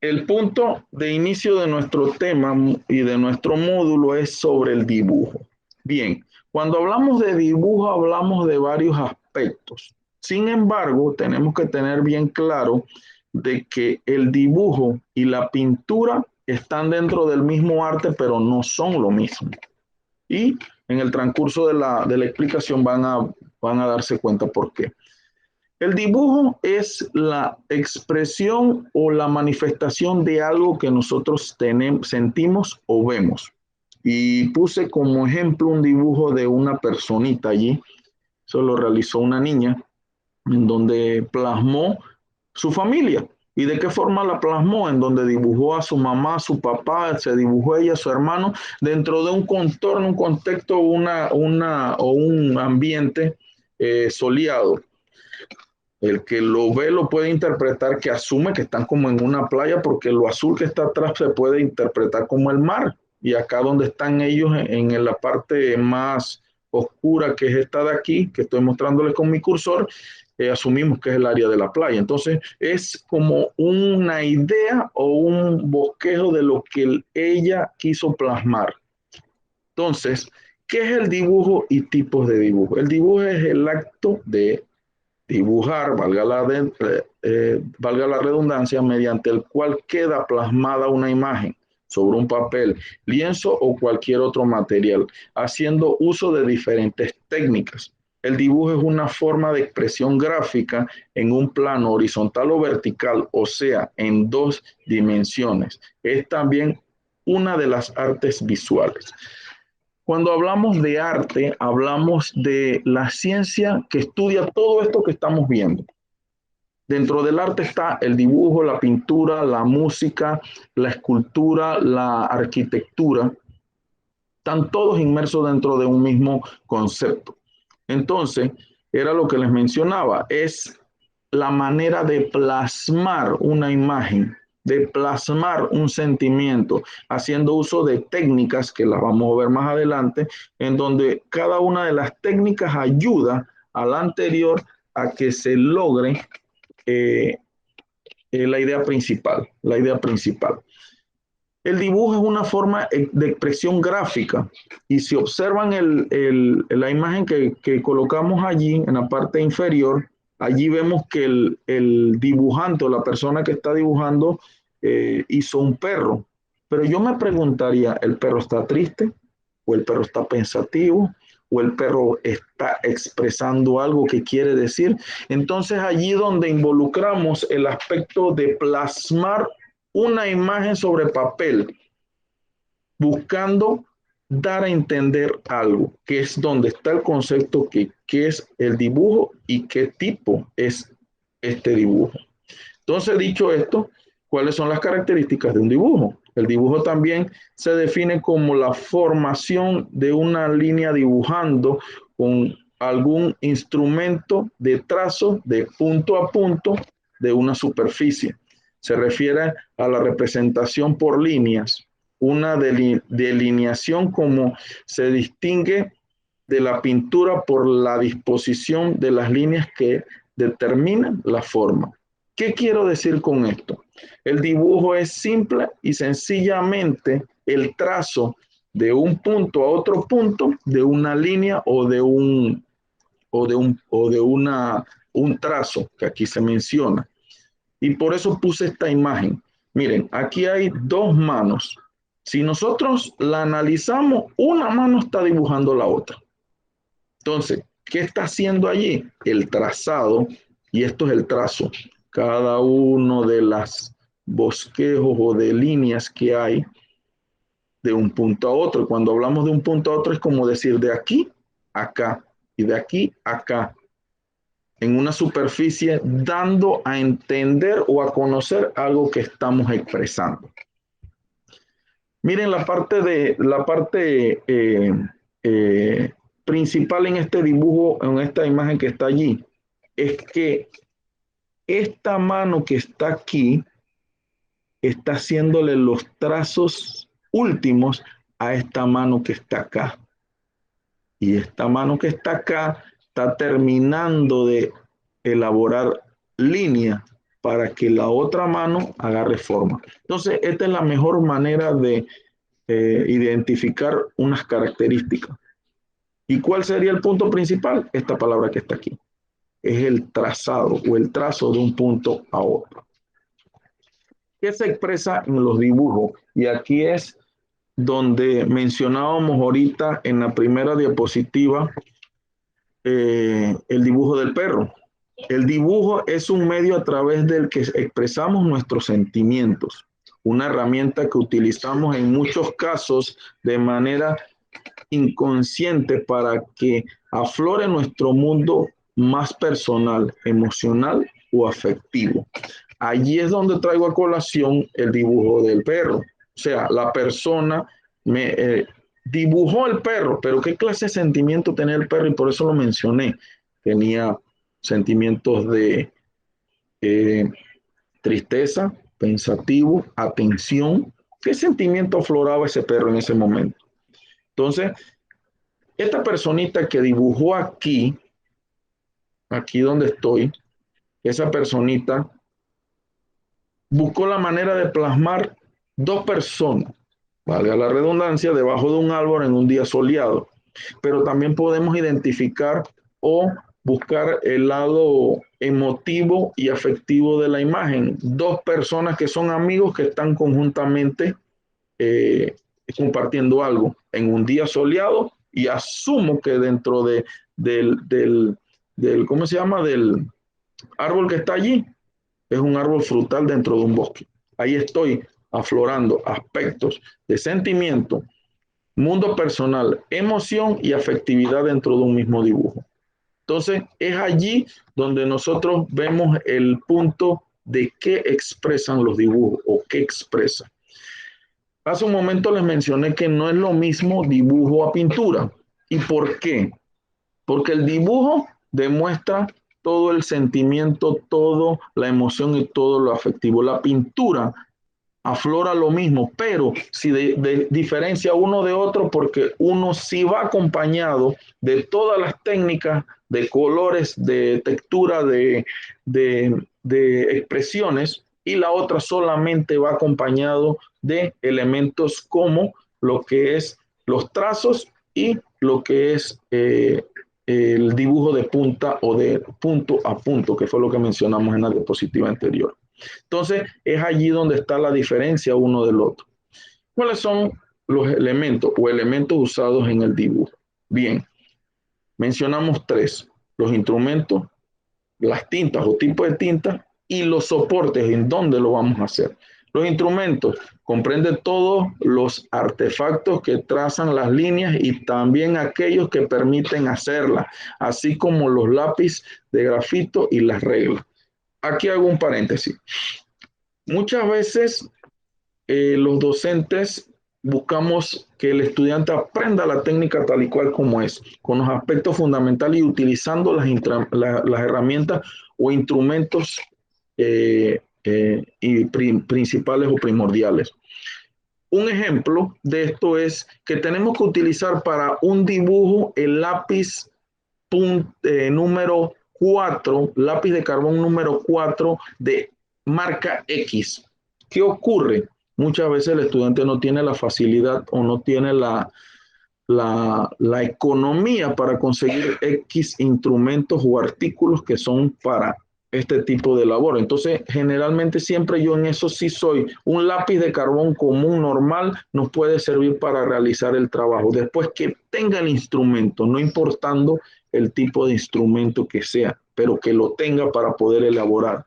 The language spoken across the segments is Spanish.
el punto de inicio de nuestro tema y de nuestro módulo es sobre el dibujo. Bien, cuando hablamos de dibujo hablamos de varios aspectos. Sin embargo, tenemos que tener bien claro de que el dibujo y la pintura están dentro del mismo arte, pero no son lo mismo. Y en el transcurso de la explicación van a darse cuenta por qué. El dibujo es la expresión o la manifestación de algo que nosotros tenemos, sentimos o vemos. Y puse como ejemplo un dibujo de una personita allí. Eso lo realizó una niña en donde plasmó su familia. ¿Y de qué forma la plasmó? En donde dibujó a su mamá, a su papá, se dibujó ella, a su hermano, dentro de un contorno, un contexto, o un ambiente soleado. El que lo ve lo puede interpretar que asume que están como en una playa porque lo azul que está atrás se puede interpretar como el mar. Y acá donde están ellos en la parte más oscura, que es esta de aquí, que estoy mostrándoles con mi cursor, asumimos que es el área de la playa. Entonces es como una idea o un bosquejo de lo que ella quiso plasmar. Entonces, ¿qué es el dibujo y tipos de dibujo? El dibujo es el acto de dibujar, valga la redundancia, mediante el cual queda plasmada una imagen sobre un papel, lienzo o cualquier otro material, haciendo uso de diferentes técnicas. El dibujo es una forma de expresión gráfica en un plano horizontal o vertical, o sea, en dos dimensiones. Es también una de las artes visuales. Cuando hablamos de arte, hablamos de la ciencia que estudia todo esto que estamos viendo. Dentro del arte está el dibujo, la pintura, la música, la escultura, la arquitectura. Están todos inmersos dentro de un mismo concepto. Entonces, era lo que les mencionaba, es la manera de plasmar una imagen, de plasmar un sentimiento, haciendo uso de técnicas que las vamos a ver más adelante, en donde cada una de las técnicas ayuda a la anterior a que se logre eh, la idea principal, la idea principal. El dibujo es una forma de expresión gráfica y si observan la imagen que colocamos allí en la parte inferior, allí vemos que el dibujante o la persona que está dibujando hizo un perro. Pero yo me preguntaría, ¿el perro está triste? ¿O el perro está pensativo? ¿O el perro está expresando algo que quiere decir? Entonces allí donde involucramos el aspecto de plasmar una imagen sobre papel, buscando dar a entender algo, que es donde está el concepto qué es el dibujo y qué tipo es este dibujo. Entonces, dicho esto, ¿cuáles son las características de un dibujo? El dibujo también se define como la formación de una línea dibujando con algún instrumento de trazo de punto a punto de una superficie. Se refiere a la representación por líneas, una delineación como se distingue de la pintura por la disposición de las líneas que determinan la forma. ¿Qué quiero decir con esto? El dibujo es simple y sencillamente el trazo de un punto a otro punto de una línea un trazo que aquí se menciona. Y por eso puse esta imagen. Miren, aquí hay dos manos. Si nosotros la analizamos, una mano está dibujando la otra. Entonces, ¿qué está haciendo allí? El trazado, y esto es el trazo. Cada uno de las bosquejos o de líneas que hay de un punto a otro. Cuando hablamos de un punto a otro es como decir de aquí a acá y de aquí a acá en una superficie dando a entender o a conocer algo que estamos expresando. Miren la parte principal en este dibujo, en esta imagen que está allí, es que esta mano que está aquí está haciéndole los trazos últimos a esta mano que está acá. Y esta mano que está acá está terminando de elaborar línea para que la otra mano agarre forma. Entonces, esta es la mejor manera de identificar unas características. ¿Y cuál sería el punto principal? Esta palabra que está aquí. Es el trazado o el trazo de un punto a otro. ¿Qué se expresa en los dibujos? Y aquí es donde mencionábamos ahorita en la primera diapositiva el dibujo del perro. El dibujo es un medio a través del que expresamos nuestros sentimientos, una herramienta que utilizamos en muchos casos de manera inconsciente para que aflore nuestro mundo más personal, emocional o afectivo. Allí es donde traigo a colación el dibujo del perro. O sea, la persona me dibujó el perro, pero ¿qué clase de sentimiento tenía el perro? Y por eso lo mencioné. Tenía sentimientos de tristeza, pensativo, atención. ¿Qué sentimiento afloraba ese perro en ese momento? Entonces, esta personita que dibujó aquí, aquí donde estoy, esa personita buscó la manera de plasmar dos personas, valga la redundancia, debajo de un árbol en un día soleado. Pero también podemos identificar o buscar el lado emotivo y afectivo de la imagen. Dos personas que son amigos que están conjuntamente compartiendo algo en un día soleado, y asumo que dentro del ¿cómo se llama? Del árbol que está allí, es un árbol frutal dentro de un bosque. Ahí estoy aflorando aspectos de sentimiento, mundo personal, emoción y afectividad dentro de un mismo dibujo. Entonces, es allí donde nosotros vemos el punto de qué expresan los dibujos o qué expresan. Hace un momento les mencioné que no es lo mismo dibujo a pintura. ¿Y por qué? Porque el dibujo demuestra todo el sentimiento, toda la emoción y todo lo afectivo. La pintura aflora lo mismo, pero si diferencia uno de otro, porque uno sí va acompañado de todas las técnicas de colores, de textura, de expresiones, y la otra solamente va acompañado de elementos como lo que es los trazos y lo que es el dibujo de punta o de punto a punto, que fue lo que mencionamos en la diapositiva anterior. Entonces, es allí donde está la diferencia uno del otro. ¿Cuáles son los elementos o elementos usados en el dibujo? Bien, mencionamos tres: los instrumentos, las tintas o tipos de tintas y los soportes en donde lo vamos a hacer. Los instrumentos comprenden todos los artefactos que trazan las líneas y también aquellos que permiten hacerlas, así como los lápices de grafito y las reglas. Aquí hago un paréntesis. Muchas veces los docentes buscamos que el estudiante aprenda la técnica tal y cual como es, con los aspectos fundamentales y utilizando las herramientas o instrumentos principales o primordiales. Un ejemplo de esto es que tenemos que utilizar para un dibujo el lápiz número 4, lápiz de carbón número 4 de marca X. ¿Qué ocurre? Muchas veces el estudiante no tiene la facilidad o no tiene la economía para conseguir X instrumentos o artículos que son para este tipo de labor. Entonces, generalmente siempre yo en eso sí soy. Un lápiz de carbón común, normal, nos puede servir para realizar el trabajo. Después que tenga el instrumento, no importando el tipo de instrumento que sea, pero que lo tenga para poder elaborar.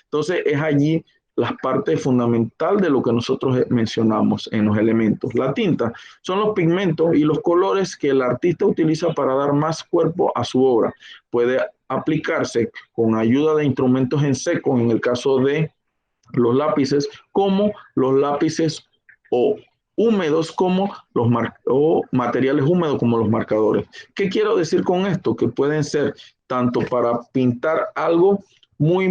Entonces, es allí la parte fundamental de lo que nosotros mencionamos en los elementos. La tinta son los pigmentos y los colores que el artista utiliza para dar más cuerpo a su obra. Puede aplicarse con ayuda de instrumentos en seco, en el caso de los lápices, como los lápices o húmedos como o materiales húmedos como los marcadores. ¿Qué quiero decir con esto? Que pueden ser tanto para pintar algo muy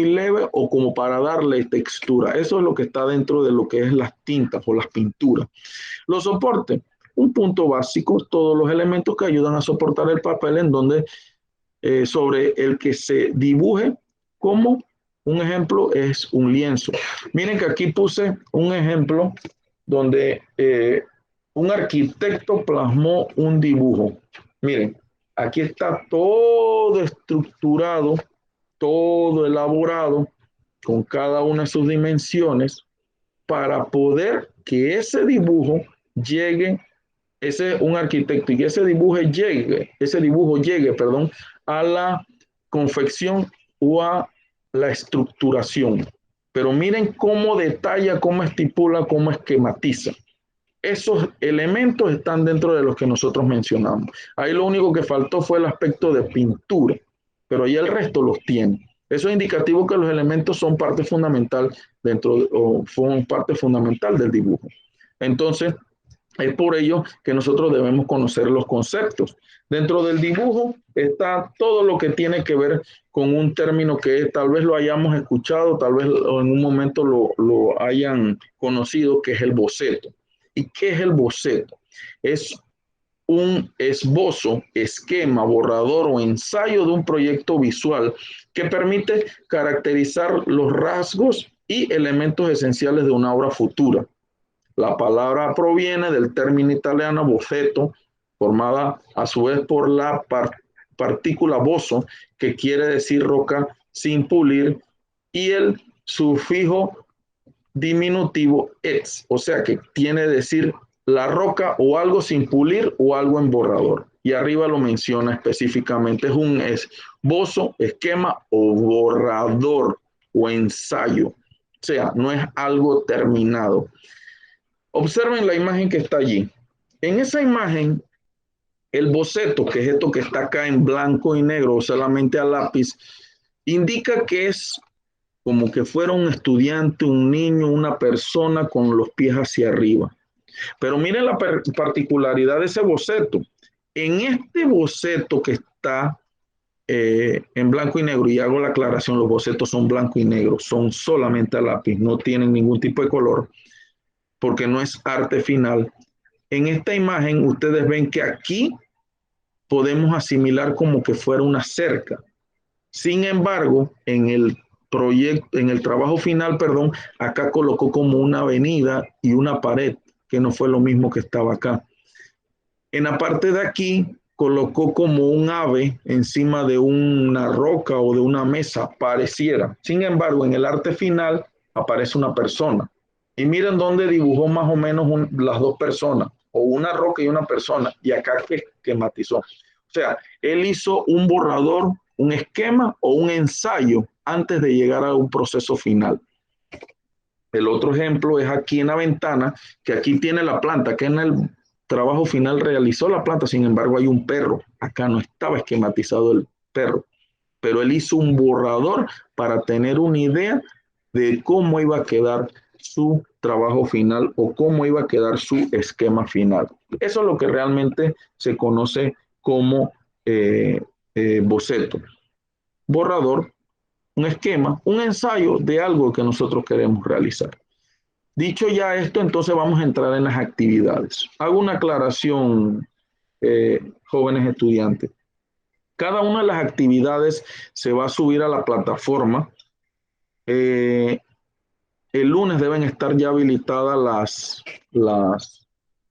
leve o como para darle textura. Eso es lo que está dentro de lo que es las tintas o las pinturas. Los soportes, un punto básico, todos los elementos que ayudan a soportar el papel en donde sobre el que se dibuje, como Un ejemplo es un lienzo. Miren que aquí puse un ejemplo donde un arquitecto plasmó un dibujo. Miren, aquí está todo estructurado, todo elaborado con cada una de sus dimensiones para poder que ese dibujo llegue, un arquitecto, y que ese dibujo llegue, perdón, a la confección o a la estructuración. Pero miren cómo detalla, cómo estipula, cómo esquematiza. Esos elementos están dentro de los que nosotros mencionamos. Ahí lo único que faltó fue el aspecto de pintura, pero ya el resto los tiene. Eso es indicativo que los elementos son parte fundamental son parte fundamental del dibujo. Entonces, es por ello que nosotros debemos conocer los conceptos. Dentro del dibujo está todo lo que tiene que ver con un término que tal vez lo hayamos escuchado, tal vez en un momento lo hayan conocido, que es el boceto. ¿Y qué es el boceto? Es un esbozo, esquema, borrador o ensayo de un proyecto visual que permite caracterizar los rasgos y elementos esenciales de una obra futura. La palabra proviene del término italiano boceto, formada a su vez por la partícula bozo, que quiere decir roca sin pulir, y el sufijo diminutivo ex, o sea que tiene que decir la roca o algo sin pulir o algo en borrador. Y arriba lo menciona específicamente, es un esbozo, esquema o borrador o ensayo. O sea, no es algo terminado. Observen la imagen que está allí. En esa imagen, el boceto, que es esto que está acá en blanco y negro, solamente a lápiz, indica que es como que fuera un estudiante, un niño, una persona con los pies hacia arriba. Pero miren la particularidad de ese boceto. En este boceto que está en blanco y negro, y hago la aclaración, los bocetos son blanco y negro, son solamente a lápiz, no tienen ningún tipo de color, porque no es arte final. En esta imagen ustedes ven que aquí podemos asimilar como que fuera una cerca. Sin embargo, en el proyecto, en el trabajo final, perdón, acá colocó como una avenida y una pared, que no fue lo mismo que estaba acá. En la parte de aquí colocó como un ave encima de una roca o de una mesa, pareciera. Sin embargo, en el arte final aparece una persona. Y miren dónde dibujó más o menos las dos personas, o una roca y una persona, y acá que esquematizó. O sea, él hizo un borrador, un esquema o un ensayo antes de llegar a un proceso final. El otro ejemplo es aquí en la ventana, que aquí tiene la planta, que en el trabajo final realizó la planta, sin embargo hay un perro. Acá no estaba esquematizado el perro, pero él hizo un borrador para tener una idea de cómo iba a quedar su trabajo final o cómo iba a quedar su esquema final. Eso es lo que realmente se conoce como boceto. Borrador, un esquema, un ensayo de algo que nosotros queremos realizar. Dicho ya esto, entonces vamos a entrar en las actividades. Hago una aclaración, jóvenes estudiantes. Cada una de las actividades se va a subir a la plataforma. El lunes deben estar ya habilitadas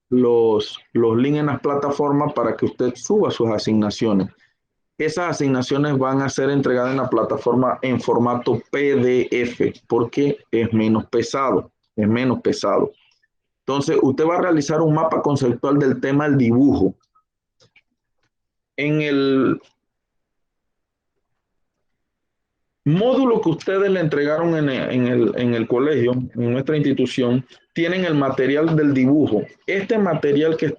los links en las plataformas para que usted suba sus asignaciones. Esas asignaciones van a ser entregadas en la plataforma en formato PDF porque es menos pesado, es menos pesado. Entonces, usted va a realizar un mapa conceptual del tema del dibujo. En el módulo que ustedes le entregaron en el colegio, en nuestra institución, tienen el material del dibujo. Este material que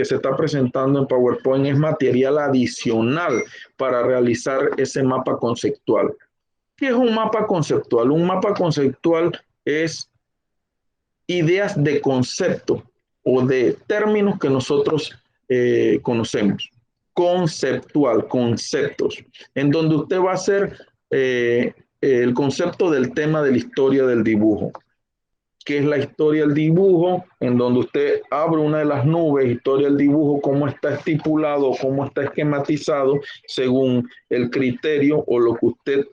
se está presentando en PowerPoint es material adicional para realizar ese mapa conceptual. ¿Qué es un mapa conceptual? Un mapa conceptual es ideas de concepto o de términos que nosotros conocemos. Conceptual, conceptos, en donde usted va a hacer el concepto del tema de la historia del dibujo. ¿Qué es la historia del dibujo? En donde usted abre una de las nubes, historia del dibujo, cómo está estipulado, cómo está esquematizado, según el criterio o lo que usted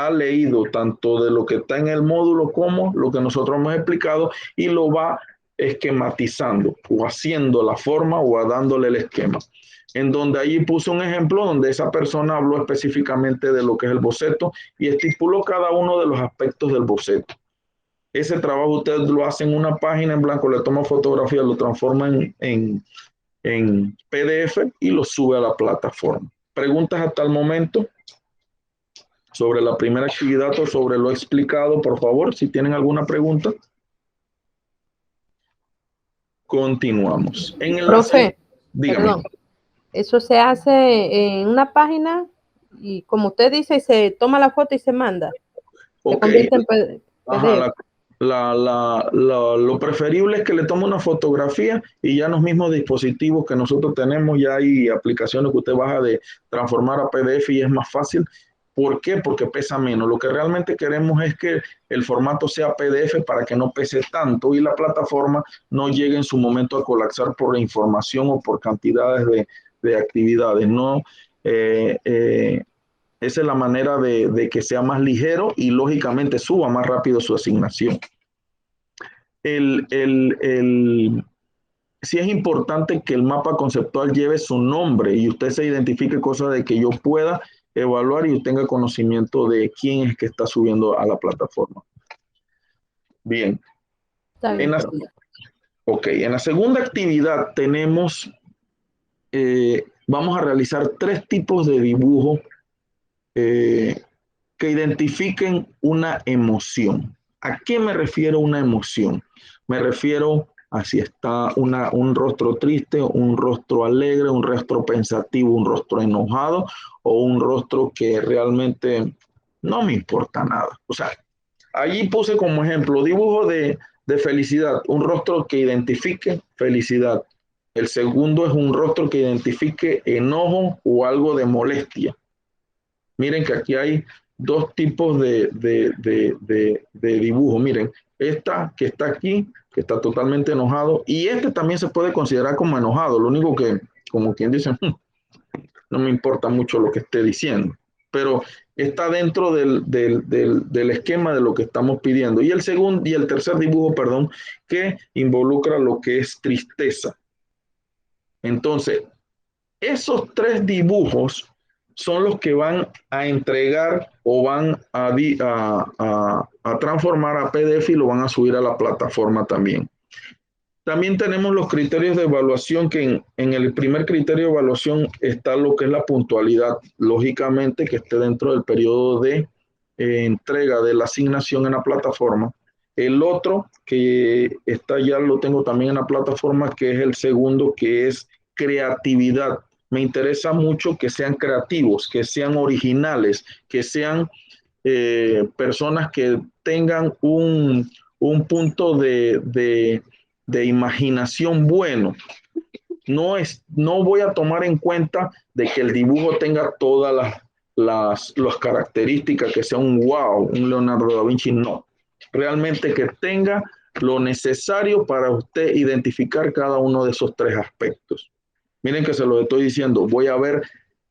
ha leído tanto de lo que está en el módulo como lo que nosotros hemos explicado y lo va esquematizando o haciendo la forma o dándole el esquema. En donde allí puso un ejemplo donde esa persona habló específicamente de lo que es el boceto y estipuló cada uno de los aspectos del boceto. Ese trabajo usted lo hace en una página en blanco, le toma fotografía, lo transforma en PDF y lo sube a la plataforma. ¿Preguntas hasta el momento sobre la primera actividad o sobre lo explicado? Por favor, si tienen alguna pregunta. Continuamos. Profe, Dígame. perdón, eso se hace en una página y como usted dice, se toma la foto y se manda. Se Ok. convierte en Ajá, PDF. lo preferible es que le tome una fotografía y ya en los mismos dispositivos que nosotros tenemos, ya hay aplicaciones que usted baja de transformar a PDF y es más fácil. ¿Por qué? Porque pesa menos. Lo que realmente queremos es que el formato sea PDF para que no pese tanto y la plataforma no llegue en su momento a colapsar por información o por cantidades de actividades. No, eh, eh, esa es la manera de que sea más ligero y lógicamente suba más rápido su asignación. Sí es importante que el mapa conceptual lleve su nombre y usted se identifique, cosa de que yo pueda evaluar y tenga conocimiento de quién es que está subiendo a la plataforma. Bien. Está bien, profe. En la segunda actividad tenemos, vamos a realizar 3 tipos de dibujo que identifiquen una emoción. ¿A qué me refiero una emoción? Me refiero a si está un rostro triste, un rostro alegre, un rostro pensativo, un rostro enojado o un rostro que realmente no me importa nada. O sea, allí puse como ejemplo dibujo de felicidad, un rostro que identifique felicidad. El segundo es un rostro que identifique enojo o algo de molestia. Miren que aquí hay 2 tipos de dibujo. Miren, esta que está aquí, que está totalmente enojado, y este también se puede considerar como enojado. Lo único que, como quien dice, no me importa mucho lo que esté diciendo, pero está dentro del esquema de lo que estamos pidiendo. Y el segundo y el tercer dibujo, perdón, que involucra lo que es tristeza. Entonces, esos 3 dibujos son los que van a entregar o van a transformar a PDF y lo van a subir a la plataforma también. También tenemos los criterios de evaluación, que en el primer criterio de evaluación está lo que es la puntualidad, lógicamente que esté dentro del periodo de entrega de la asignación en la plataforma. El otro que está, ya lo tengo también en la plataforma, que es el segundo, que es creatividad. Me interesa mucho que sean creativos, que sean originales, que sean personas que tengan un punto de imaginación bueno. No voy a tomar en cuenta de que el dibujo tenga todas las características, que sea un wow, un Leonardo da Vinci, no. Realmente que tenga lo necesario para usted identificar cada uno de esos 3 aspectos. Miren que se lo estoy diciendo, voy a ver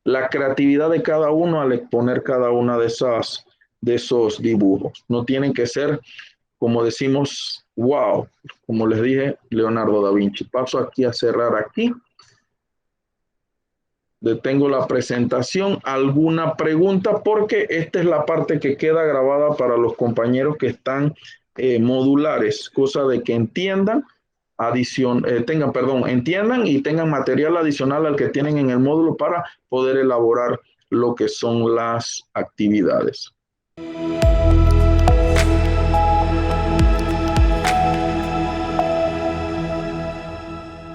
la creatividad de cada uno al exponer cada una de esos dibujos. No tienen que ser, como decimos, wow, como les dije, Leonardo da Vinci. Paso aquí a cerrar aquí. Detengo la presentación. ¿Alguna pregunta? Porque esta es la parte que queda grabada para los compañeros que están modulares, cosa de que entiendan, entiendan y tengan material adicional al que tienen en el módulo para poder elaborar lo que son las actividades.